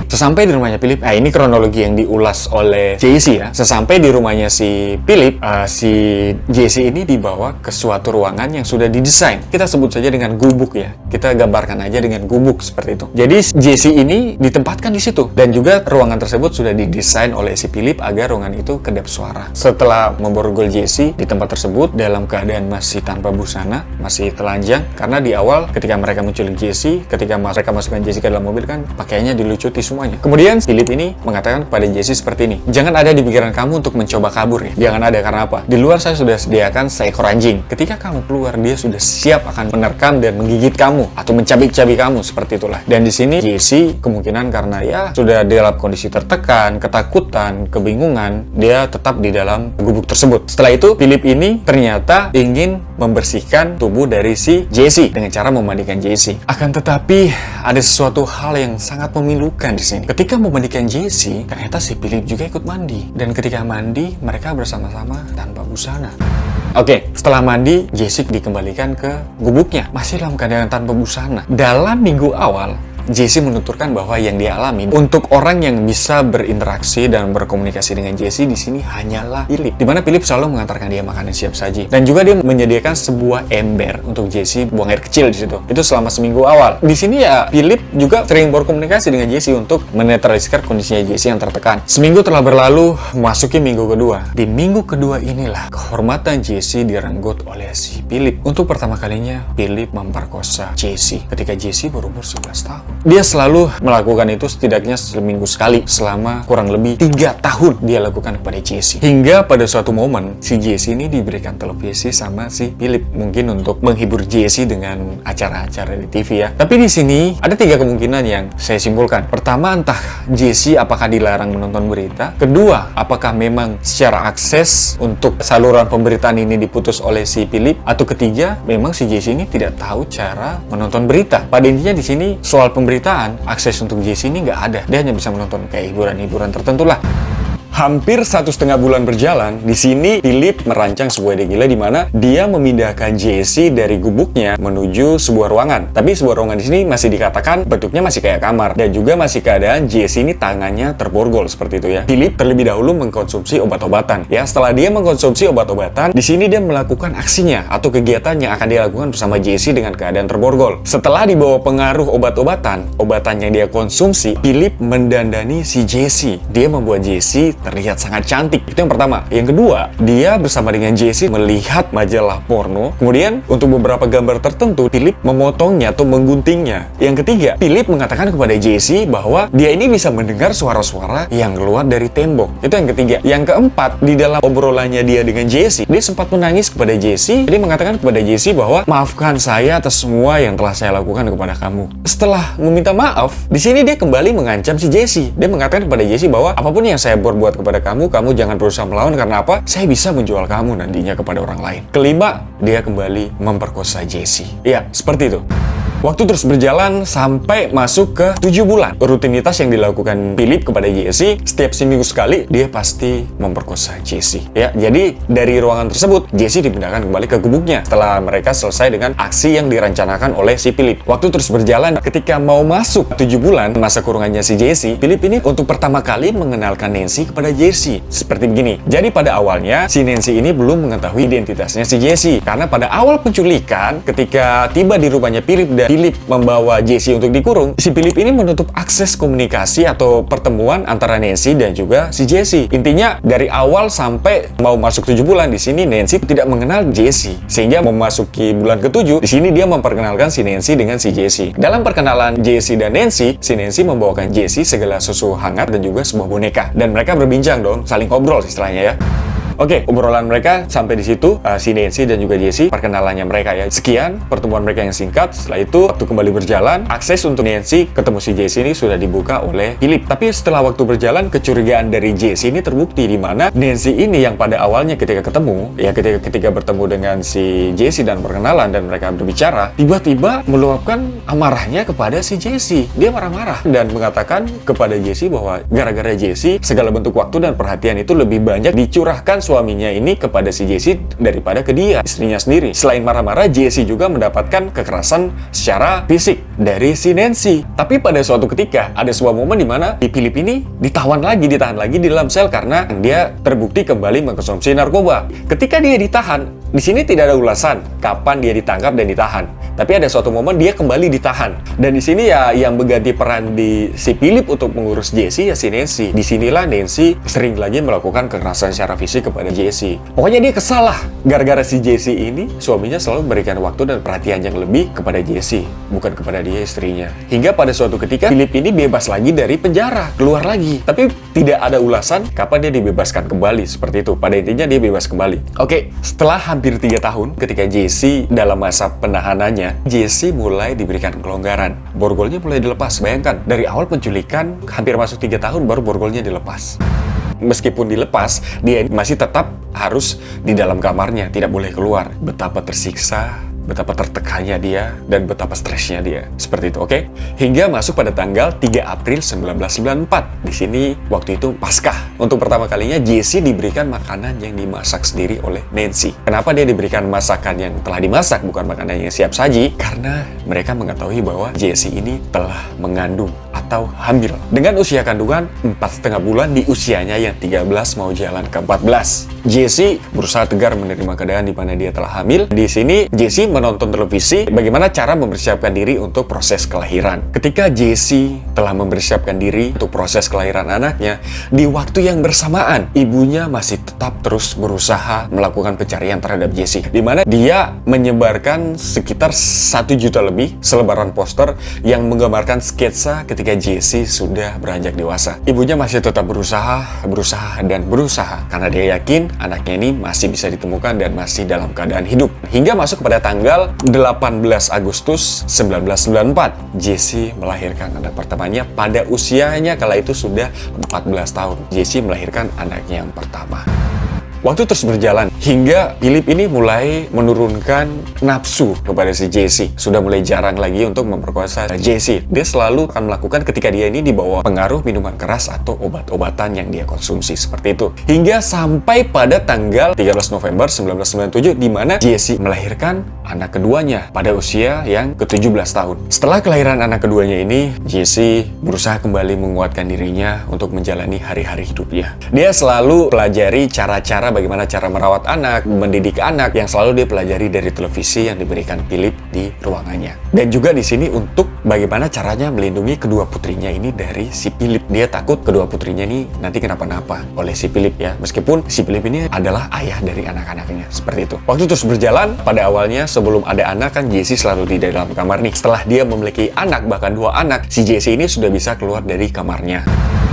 [SPEAKER 1] Sesampai di rumahnya Philip, ini kronologi yang diulas oleh Jesse ya. Sesampai di rumahnya si Philip, si Jesse ini dibawa ke suatu ruangan yang sudah didesain. Kita sebut saja dengan gubuk ya. Kita gambarkan aja dengan gubuk seperti itu. Jadi Jesse ini ditempatkan di situ, dan juga ruangan tersebut sudah didesain oleh si Philip agar ruangan itu kedap suara. Setelah memborgol Jesse di tempat tersebut dalam keadaan masih tanpa busana, masih telanjang, karena di awal ketika mereka menculik Jesse, ketika mereka masukkan Jesse ke dalam mobil kan pakaiannya dilucuti semua. Kemudian Philip ini mengatakan kepada Jesse seperti ini, "Jangan ada di pikiran kamu untuk mencoba kabur ya. Jangan ada, karena apa? Di luar saya sudah sediakan seekor anjing. Ketika kamu keluar, dia sudah siap akan menerkam dan menggigit kamu atau mencabik-cabik kamu," seperti itulah. Dan di sini Jesse kemungkinan karena ya sudah dalam kondisi tertekan, ketakutan, kebingungan, dia tetap di dalam gubuk tersebut. Setelah itu Philip ini ternyata ingin membersihkan tubuh dari si Jesse dengan cara memandikan Jesse. Akan tetapi ada sesuatu hal yang sangat memilukan di sini. Ketika memandikan Jesse, ternyata si Philip juga ikut mandi. Dan ketika mandi, mereka bersama-sama tanpa busana. Oke, setelah mandi, Jesse dikembalikan ke gubuknya, masih dalam keadaan tanpa busana. Dalam minggu awal, Jesse menuturkan bahwa yang dia alami untuk orang yang bisa berinteraksi dan berkomunikasi dengan Jesse di sini hanyalah Philip. Di mana Philip selalu mengantarkan dia makanan siap saji, dan juga dia menyediakan sebuah ember untuk Jesse buang air kecil di situ. Itu selama seminggu awal. Di sini ya Philip juga sering berkomunikasi dengan Jesse untuk menetralisir kondisinya Jesse yang tertekan. Seminggu telah berlalu, memasuki minggu kedua. Di minggu kedua inilah kehormatan Jesse direnggut oleh si Philip. Untuk pertama kalinya Philip memperkosa Jesse ketika Jesse berumur 11 tahun. Dia selalu melakukan itu setidaknya seminggu sekali selama kurang lebih 3 tahun dia lakukan kepada Jesse. Hingga pada suatu momen si Jesse ini diberikan televisi sama si Philip, mungkin untuk menghibur Jesse dengan acara-acara di TV ya. Tapi di sini ada 3 kemungkinan yang saya simpulkan. Pertama, entah Jesse apakah dilarang menonton berita. Kedua, apakah memang secara akses untuk saluran pemberitaan ini diputus oleh si Philip. Atau ketiga, memang si Jesse ini tidak tahu cara menonton berita. Pada intinya di sini soal pemberitaan, akses untuk Jesse ini nggak ada. Dia hanya bisa menonton kayak hiburan-hiburan tertentu lah. Hampir 1,5 bulan berjalan, di sini Philip merancang sebuah ide gila di mana dia memindahkan Jesse dari gubuknya menuju sebuah ruangan. Tapi sebuah ruangan di sini masih dikatakan bentuknya masih kayak kamar, dan juga masih keadaan Jesse ini tangannya terborgol seperti itu ya. Philip terlebih dahulu mengkonsumsi obat-obatan. Ya, setelah dia mengkonsumsi obat-obatan, di sini dia melakukan aksinya atau kegiatan yang akan dia lakukan bersama Jesse dengan keadaan terborgol. Setelah dibawa pengaruh obat-obatan yang dia konsumsi, Philip mendandani si Jesse. Dia membuat Jesse terlihat sangat cantik. Itu yang pertama. Yang kedua, dia bersama dengan Jesse melihat majalah porno. Kemudian untuk beberapa gambar tertentu, Philip memotongnya atau mengguntingnya. Yang ketiga, Philip mengatakan kepada Jesse bahwa dia ini bisa mendengar suara-suara yang keluar dari tembok. Itu yang ketiga. Yang keempat, di dalam obrolannya dia dengan Jesse, dia sempat menangis kepada Jesse. Dia mengatakan kepada Jesse bahwa maafkan saya atas semua yang telah saya lakukan kepada kamu. Setelah meminta maaf, di sini dia kembali mengancam si Jesse. Dia mengatakan kepada Jesse bahwa apapun yang saya buat kepada kamu, kamu jangan berusaha melawan karena apa? Saya bisa menjual kamu nantinya kepada orang lain. Kelima, dia kembali memperkosa Jesse. Ya, seperti itu. Waktu terus berjalan sampai masuk ke 7 bulan. Rutinitas yang dilakukan Philip kepada Jesse, setiap seminggu sekali dia pasti memperkosa Jesse. Ya, jadi dari ruangan tersebut Jesse dipindahkan kembali ke gubuknya setelah mereka selesai dengan aksi yang direncanakan oleh si Philip. Waktu terus berjalan, ketika mau masuk 7 bulan masa kurungannya si Jesse, Philip ini untuk pertama kali mengenalkan Nancy kepada Jesse. Seperti begini. Jadi pada awalnya si Nancy ini belum mengetahui identitasnya si Jesse karena pada awal penculikan ketika tiba di rumahnya Philip dan Philip membawa Jesse untuk dikurung, si Philip ini menutup akses komunikasi atau pertemuan antara Nancy dan juga si Jesse. Intinya dari awal sampai mau masuk 7 bulan di sini Nancy tidak mengenal Jesse. Sehingga memasuki bulan ke-7, di sini dia memperkenalkan si Nancy dengan si Jesse. Dalam perkenalan Jesse dan Nancy, si Nancy membawakan Jesse segala susu hangat dan juga sebuah boneka. Dan mereka berbincang dong, saling ngobrol istilahnya ya. Oke, obrolan mereka sampai di situ, si Nancy dan juga Jesse, perkenalannya mereka ya. Sekian pertemuan mereka yang singkat. Setelah itu, waktu kembali berjalan, akses untuk Nancy ketemu si Jesse ini sudah dibuka oleh Philip. Tapi setelah waktu berjalan, kecurigaan dari Jesse ini terbukti di mana Nancy ini yang pada awalnya ketika ketemu, ya ketika bertemu dengan si Jesse dan perkenalan dan mereka berbicara, tiba-tiba meluapkan amarahnya kepada si Jesse. Dia marah-marah dan mengatakan kepada Jesse bahwa gara-gara Jesse, segala bentuk waktu dan perhatian itu lebih banyak dicurahkan suaminya ini kepada si Jesse daripada ke dia, istrinya sendiri. Selain marah-marah, Jesse juga mendapatkan kekerasan secara fisik dari si Nancy. Tapi pada suatu ketika, ada sebuah momen di mana si Philip ini ditahan lagi di dalam sel karena dia terbukti kembali mengkonsumsi narkoba. Ketika dia ditahan, di sini tidak ada ulasan kapan dia ditangkap dan ditahan. Tapi ada suatu momen dia kembali ditahan. Dan di sini ya yang mengganti peran di si Philip untuk mengurus Jesse ya si Nancy. Disinilah Nancy sering lagi melakukan kekerasan secara fisik kepada Jesse. Pokoknya dia kesal lah. Gara-gara si Jesse ini suaminya selalu memberikan waktu dan perhatian yang lebih kepada Jesse, bukan kepada dia istrinya. Hingga pada suatu ketika Philip ini bebas lagi dari penjara, keluar lagi. Tapi tidak ada ulasan kapan dia dibebaskan kembali seperti itu. Pada intinya dia bebas kembali. Oke, setelah hampir 3 tahun ketika Jesse dalam masa penahanannya, Jesse mulai diberikan kelonggaran. Borgolnya mulai dilepas. Bayangkan, dari awal penculikan hampir masuk 3 tahun baru borgolnya dilepas. Meskipun dilepas, dia masih tetap harus di dalam kamarnya, tidak boleh keluar. Betapa tersiksa, betapa tertekannya dia, dan betapa stresnya dia. Seperti itu, oke? Hingga masuk pada tanggal 3 April 1994. Di sini, waktu itu Paskah. Untuk pertama kalinya, Jesse diberikan makanan yang dimasak sendiri oleh Nancy. Kenapa dia diberikan masakan yang telah dimasak, bukan makanan yang siap saji? Karena mereka mengetahui bahwa Jesse ini telah mengandung atau hamil. Dengan usia kandungan 4,5 bulan di usianya yang 13 mau jalan ke 14. Jesse berusaha tegar menerima keadaan di mana dia telah hamil. Di sini, Jesse menonton televisi bagaimana cara mempersiapkan diri untuk proses kelahiran. Ketika Jesse telah mempersiapkan diri untuk proses kelahiran anaknya, di waktu yang bersamaan, ibunya masih tetap terus berusaha melakukan pencarian terhadap Jesse. Di mana dia menyebarkan sekitar 1 juta lebih selebaran poster yang menggambarkan sketsa ketika Jesse sudah beranjak dewasa. Ibunya masih tetap berusaha karena dia yakin anaknya ini masih bisa ditemukan dan masih dalam keadaan hidup. Hingga masuk pada tanggal 18 Agustus 1994, Jesse melahirkan anak pertamanya pada usianya kala itu sudah 14 tahun. Jesse melahirkan anaknya yang pertama. Waktu terus berjalan hingga Philip ini mulai menurunkan nafsu kepada si Jesse. Sudah mulai jarang lagi untuk memperkosa Jesse. Dia selalu akan melakukan ketika dia ini dibawa pengaruh minuman keras atau obat-obatan yang dia konsumsi seperti itu. Hingga sampai pada tanggal 13 November 1997 di mana Jesse melahirkan anak keduanya pada usia yang ke-17 tahun. Setelah kelahiran anak keduanya ini, Jesse berusaha kembali menguatkan dirinya untuk menjalani hari-hari hidupnya. Dia selalu pelajari cara-cara bagaimana cara merawat anak, mendidik anak yang selalu dia pelajari dari televisi yang diberikan Philip di ruangannya. Dan juga di sini untuk bagaimana caranya melindungi kedua putrinya ini dari si Philip. Dia takut kedua putrinya ini nanti kenapa-napa oleh si Philip ya. Meskipun si Philip ini adalah ayah dari anak-anaknya, seperti itu. Waktu terus berjalan, pada awalnya sebelum ada anak kan Jesse selalu di dalam kamar nih. Setelah dia memiliki anak, bahkan 2 anak, si Jesse ini sudah bisa keluar dari kamarnya.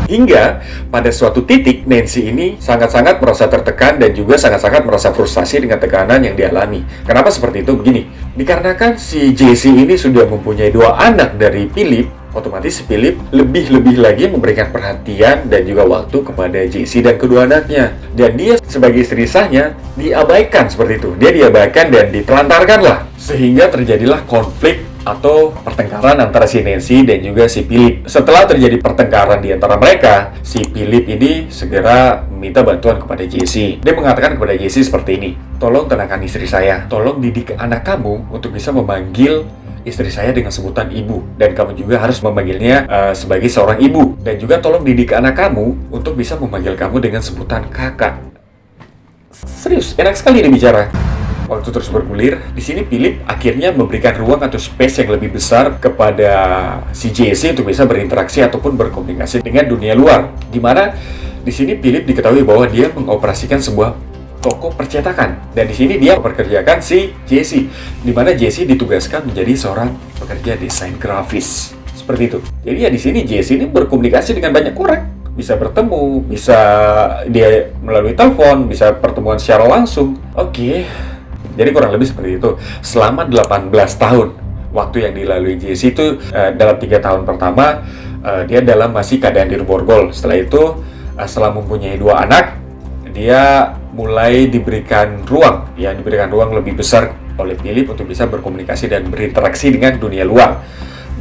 [SPEAKER 1] Hingga pada suatu titik Nancy ini sangat-sangat merasa tertekan dan juga sangat-sangat merasa frustasi dengan tekanan yang dialami. Kenapa seperti itu? Begini, dikarenakan si Jesse ini sudah mempunyai 2 anak dari Philip, otomatis Philip lebih-lebih lagi memberikan perhatian dan juga waktu kepada Jesse dan kedua anaknya. Dan dia sebagai istri sahnya diabaikan seperti itu. Dia diabaikan dan ditelantarkan lah. Sehingga terjadilah konflik atau pertengkaran antara si Nancy dan juga si Philip. Setelah terjadi pertengkaran di antara mereka, si Philip ini segera meminta bantuan kepada Jesse. Dia mengatakan kepada Jesse seperti ini, "Tolong tenangkan istri saya, tolong didik anak kamu untuk bisa memanggil istri saya dengan sebutan ibu, dan kamu juga harus memanggilnya sebagai seorang ibu, dan juga tolong didik anak kamu untuk bisa memanggil kamu dengan sebutan kakak." Serius, enak sekali dia bicara. Waktu terus bergulir, di sini Philip akhirnya memberikan ruang atau space yang lebih besar kepada si Jesse untuk bisa berinteraksi ataupun berkomunikasi dengan dunia luar. Di mana di sini Philip diketahui bahwa dia mengoperasikan sebuah toko percetakan, dan di sini dia memperkerjakan si Jesse, di mana Jesse ditugaskan menjadi seorang pekerja desain grafis. Seperti itu. Jadi ya di sini Jesse ini berkomunikasi dengan banyak orang. Bisa bertemu, bisa dia melalui telepon, bisa pertemuan secara langsung. Oke. Jadi kurang lebih seperti itu. Selama 18 tahun waktu yang dilalui Jesse itu dalam 3 tahun pertama dia dalam masih keadaan di borgol. Setelah itu setelah mempunyai 2 anak, dia mulai diberikan ruang lebih besar oleh Philip untuk bisa berkomunikasi dan berinteraksi dengan dunia luar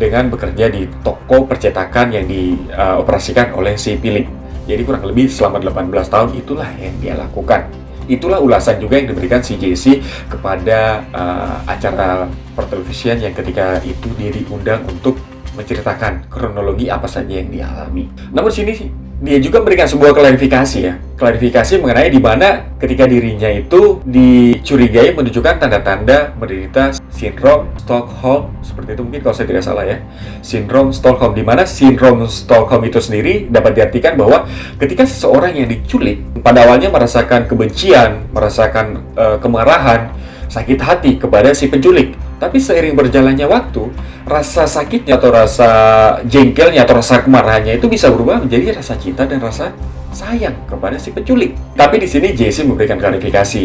[SPEAKER 1] dengan bekerja di toko percetakan yang dioperasikan oleh si Philip. Jadi kurang lebih selama 18 tahun itulah yang dia lakukan. Itulah ulasan juga yang diberikan si Jesse kepada acara pertelevisian yang ketika itu dia diundang untuk menceritakan kronologi apa saja yang dialami. Namun sini dia juga memberikan sebuah klarifikasi mengenai di mana ketika dirinya itu dicurigai menunjukkan tanda-tanda menderita sindrom Stockholm, seperti itu mungkin kalau saya tidak salah ya, sindrom Stockholm, di mana sindrom Stockholm itu sendiri dapat diartikan bahwa ketika seseorang yang diculik pada awalnya merasakan kebencian, merasakan kemarahan, sakit hati kepada si penculik, tapi seiring berjalannya waktu, rasa sakitnya atau rasa jengkelnya atau rasa kemarahannya itu bisa berubah menjadi rasa cinta dan rasa sayang kepada si penculik. Tapi di sini Jesse memberikan klarifikasi.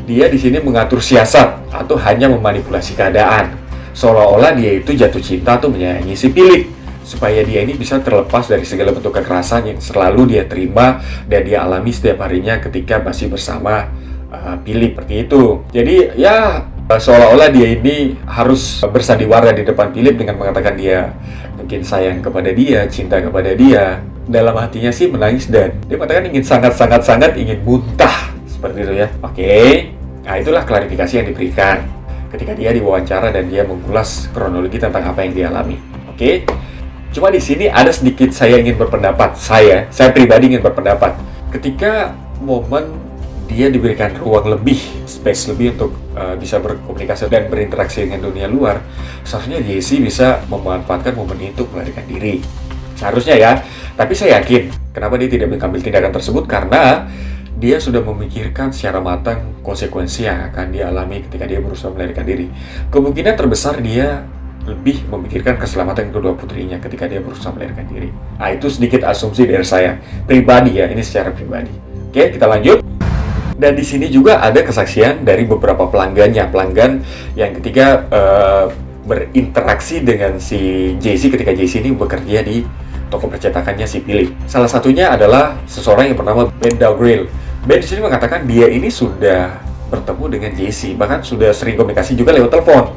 [SPEAKER 1] Dia di sini mengatur siasat atau hanya memanipulasi keadaan, seolah-olah dia itu jatuh cinta atau menyayangi si Philip, supaya dia ini bisa terlepas dari segala bentuk kekerasan yang selalu dia terima dan dia alami setiap harinya ketika masih bersama Philip, seperti itu. Jadi ya seolah-olah dia ini harus bersandiwara di depan Philip dengan mengatakan dia mungkin sayang kepada dia, cinta kepada dia. Dalam hatinya sih menangis dan dia mengatakan ingin sangat-sangat ingin muntah, seperti itu ya. Oke. Nah, itulah klarifikasi yang diberikan ketika dia diwawancara dan dia mengulas kronologi tentang apa yang dia alami. Oke. Cuma di sini ada sedikit saya ingin berpendapat. Saya pribadi ingin berpendapat. Ketika momen dia diberikan ruang lebih, space lebih untuk bisa berkomunikasi dan berinteraksi dengan dunia luar, seharusnya Jesse bisa memanfaatkan momen itu untuk melarikan diri. Seharusnya ya, tapi saya yakin kenapa dia tidak mengambil tindakan tersebut, karena dia sudah memikirkan secara matang konsekuensi yang akan dialami ketika dia berusaha melarikan diri. Kemungkinan terbesar dia lebih memikirkan keselamatan kedua putrinya ketika dia berusaha melarikan diri. Nah, itu sedikit asumsi dari saya pribadi ya, ini secara pribadi. Oke, kita lanjut. Dan di sini juga ada kesaksian dari beberapa pelanggan yang ketika berinteraksi dengan si Jesse ketika Jesse ini bekerja di toko percetakannya si Philip. Salah satunya adalah seseorang yang bernama Ben Daugril. Ben di sini mengatakan dia ini sudah bertemu dengan Jesse, bahkan sudah sering komunikasi juga lewat telepon.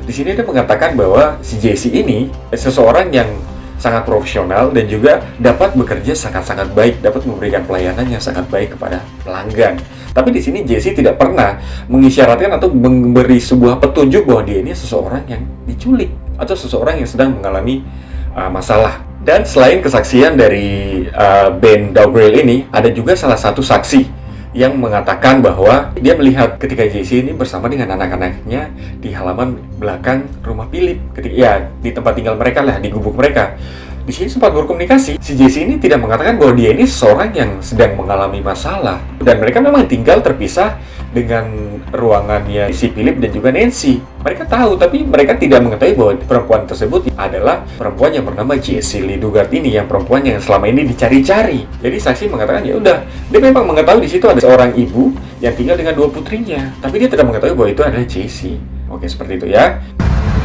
[SPEAKER 1] Di sini dia mengatakan bahwa si Jesse ini seseorang yang sangat profesional dan juga dapat bekerja sangat-sangat baik, dapat memberikan pelayanan yang sangat baik kepada pelanggan. Tapi di sini Jesse tidak pernah mengisyaratkan atau memberi sebuah petunjuk bahwa dia ini seseorang yang diculik atau seseorang yang sedang mengalami masalah. Dan selain kesaksian dari Ben Daubrell ini, ada juga salah satu saksi yang mengatakan bahwa dia melihat ketika Jesse ini bersama dengan anak-anaknya di halaman belakang rumah Philip, ketika ya di tempat tinggal mereka lah, di gubuk mereka. Di sini sempat berkomunikasi. Si Jesse ini tidak mengatakan bahwa dia ini seorang yang sedang mengalami masalah, dan mereka memang tinggal terpisah dengan ruangannya si Philip dan juga Nancy. Mereka tahu, tapi mereka tidak mengetahui bahwa perempuan tersebut adalah perempuan yang bernama Jessie Lee Dugard ini, yang perempuan yang selama ini dicari-cari. Jadi saksi mengatakan ya udah, dia memang mengetahui di situ ada seorang ibu yang tinggal dengan 2 putrinya, tapi dia tidak mengetahui bahwa itu adalah Jessie. Oke, seperti itu ya.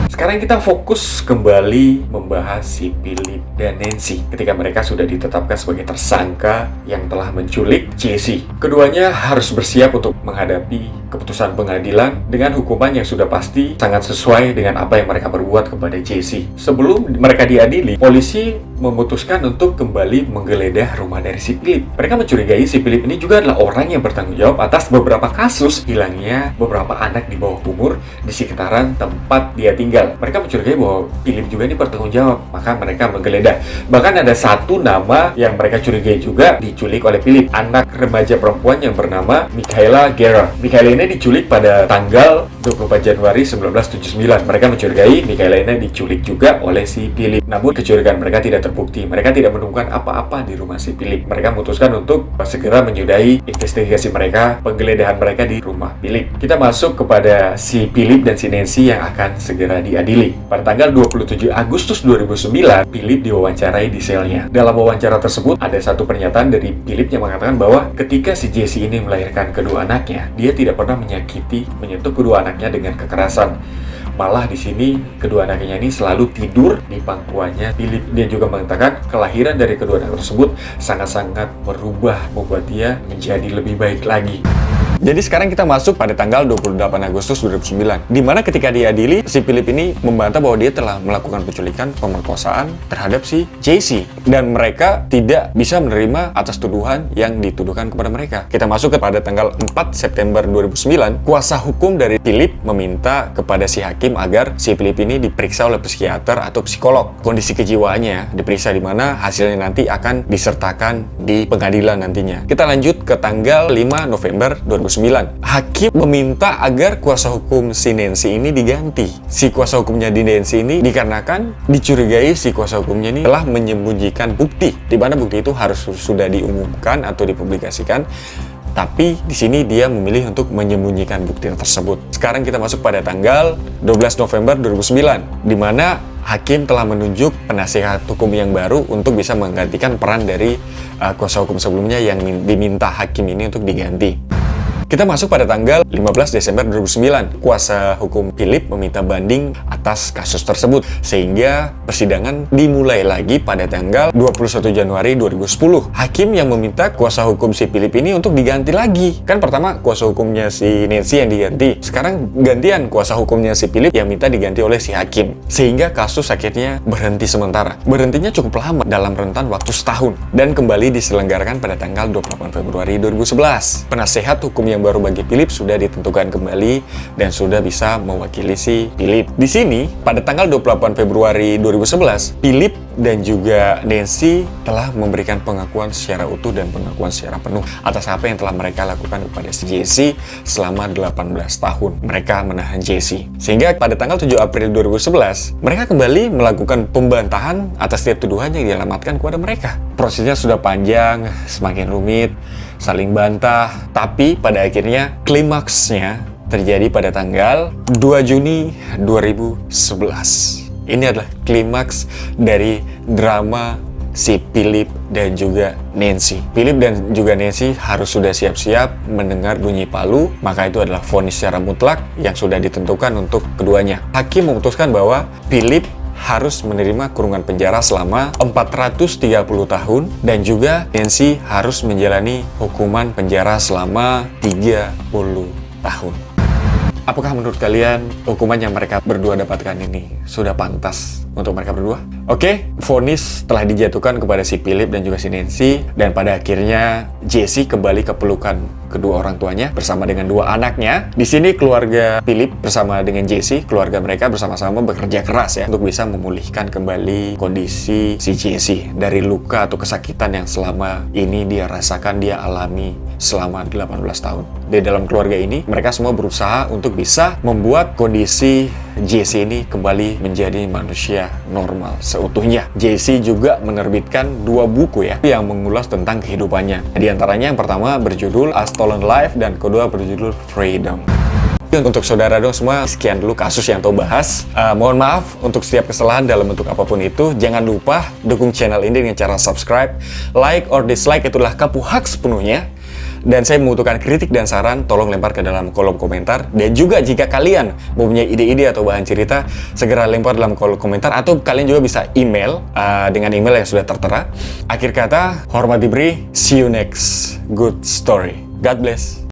[SPEAKER 1] Sekarang kita fokus kembali membahas si Philip dan Nancy ketika mereka sudah ditetapkan sebagai tersangka yang telah menculik Jesse. Keduanya harus bersiap untuk menghadapi keputusan pengadilan dengan hukuman yang sudah pasti sangat sesuai dengan apa yang mereka berbuat kepada Jesse. Sebelum mereka diadili, polisi memutuskan untuk kembali menggeledah rumah dari si Philip. Mereka mencurigai si Philip ini juga adalah orang yang bertanggung jawab atas beberapa kasus hilangnya beberapa anak di bawah umur di sekitaran tempat dia tinggal. Mereka mencurigai bahwa Philip juga ini bertanggung jawab, maka mereka menggeledah. Bahkan ada satu nama yang mereka curigai juga diculik oleh Philip, anak remaja perempuan yang bernama Michaela Guerra. Michaela ini diculik pada tanggal 24 Januari 1979. Mereka mencurigai Michaela ini diculik juga oleh si Philip. Namun kecurigaan mereka tidak terbukti. Mereka tidak menemukan apa-apa di rumah si Philip. Mereka memutuskan untuk segera menyudahi investigasi mereka, penggeledahan mereka di rumah Philip. Kita masuk kepada si Philip dan si Nancy yang akan segera diadili. Pada tanggal 27 Agustus 2009, Philip diwawancarai di selnya. Dalam wawancara tersebut, ada satu pernyataan dari Philip yang mengatakan bahwa ketika si Jesse ini melahirkan kedua anaknya, dia tidak pernah menyentuh kedua anaknya dengan kekerasan. Malah di sini kedua anaknya ini selalu tidur di pangkuannya Philip. Dia juga mengatakan kelahiran dari kedua anak tersebut sangat-sangat membuat dia menjadi lebih baik lagi. Jadi sekarang kita masuk pada tanggal 28 Agustus 2009, di mana ketika diadili, si Philip ini membantah bahwa dia telah melakukan penculikan, pemerkosaan terhadap si Jesse, dan mereka tidak bisa menerima atas tuduhan yang dituduhkan kepada mereka. Kita masuk kepada tanggal 4 September 2009, kuasa hukum dari Philip meminta kepada si hakim agar si Philip ini diperiksa oleh psikiater atau psikolog. Kondisi kejiwaannya diperiksa, di mana hasilnya nanti akan disertakan di pengadilan nantinya. Kita lanjut ke tanggal 5 November 2009. Hakim meminta agar kuasa hukum si Nancy ini diganti. Si kuasa hukumnya di Nancy ini dikarenakan dicurigai si kuasa hukumnya ini telah menyembunyikan bukti, di mana bukti itu harus sudah diumumkan atau dipublikasikan. Tapi di sini dia memilih untuk menyembunyikan bukti tersebut. Sekarang kita masuk pada tanggal 12 November 2009, di mana hakim telah menunjuk penasihat hukum yang baru untuk bisa menggantikan peran dari kuasa hukum sebelumnya yang diminta hakim ini untuk diganti. Kita masuk pada tanggal 15 Desember 2009. Kuasa hukum Philip meminta banding atas kasus tersebut, sehingga persidangan dimulai lagi pada tanggal 21 Januari 2010. Hakim yang meminta kuasa hukum si Philip ini untuk diganti lagi. Kan pertama kuasa hukumnya si Nancy yang diganti, sekarang gantian kuasa hukumnya si Philip yang minta diganti oleh si hakim. Sehingga kasus akhirnya berhenti sementara. Berhentinya cukup lama, dalam rentan waktu setahun, dan kembali diselenggarakan pada tanggal 28 Februari 2011. Penasehat hukum yang baru bagi Philip sudah ditentukan kembali dan sudah bisa mewakili si Philip. Di sini, pada tanggal 28 Februari 2011, Philip dan juga Nancy telah memberikan pengakuan secara utuh dan pengakuan secara penuh atas apa yang telah mereka lakukan kepada si Jesse selama 18 tahun. Mereka menahan Jesse. Sehingga pada tanggal 7 April 2011, mereka kembali melakukan pembantahan atas setiap tuduhan yang dialamatkan kepada mereka. Prosesnya sudah panjang, semakin rumit, saling bantah, tapi pada akhirnya klimaksnya terjadi pada tanggal 2 Juni 2011. Ini adalah klimaks dari drama si Philip dan juga Nancy. Philip dan juga Nancy harus sudah siap-siap mendengar bunyi palu, maka itu adalah vonis secara mutlak yang sudah ditentukan untuk keduanya. Hakim memutuskan bahwa Philip harus menerima kurungan penjara selama 430 tahun dan juga Nancy harus menjalani hukuman penjara selama 30 tahun. Apakah menurut kalian hukuman yang mereka berdua dapatkan ini sudah pantas untuk mereka berdua? Oke, vonis telah dijatuhkan kepada si Philip dan juga si Nancy, dan pada akhirnya Jesse kembali ke pelukan kedua orang tuanya bersama dengan dua anaknya. Di sini keluarga Philip bersama dengan Jesse, keluarga mereka bersama-sama bekerja keras ya untuk bisa memulihkan kembali kondisi si Jesse dari luka atau kesakitan yang selama ini dia rasakan, dia alami selama 18 tahun. Di dalam keluarga ini, mereka semua berusaha untuk bisa membuat kondisi Jesse ini kembali menjadi manusia normal seutuhnya. Jesse juga menerbitkan 2 buku ya yang mengulas tentang kehidupannya. Di antaranya yang pertama berjudul A Stolen Life dan kedua berjudul Freedom. Untuk saudara dong semua, sekian dulu kasus yang Toh bahas. Mohon maaf untuk setiap kesalahan dalam bentuk apapun itu. Jangan lupa dukung channel ini dengan cara subscribe, like or dislike, itulah kamu hak sepenuhnya. Dan saya membutuhkan kritik dan saran, tolong lempar ke dalam kolom komentar. Dan juga jika kalian mempunyai ide-ide atau bahan cerita, segera lempar dalam kolom komentar. Atau kalian juga bisa email dengan email yang sudah tertera. Akhir kata, hormat diberi, see you next good story. God bless.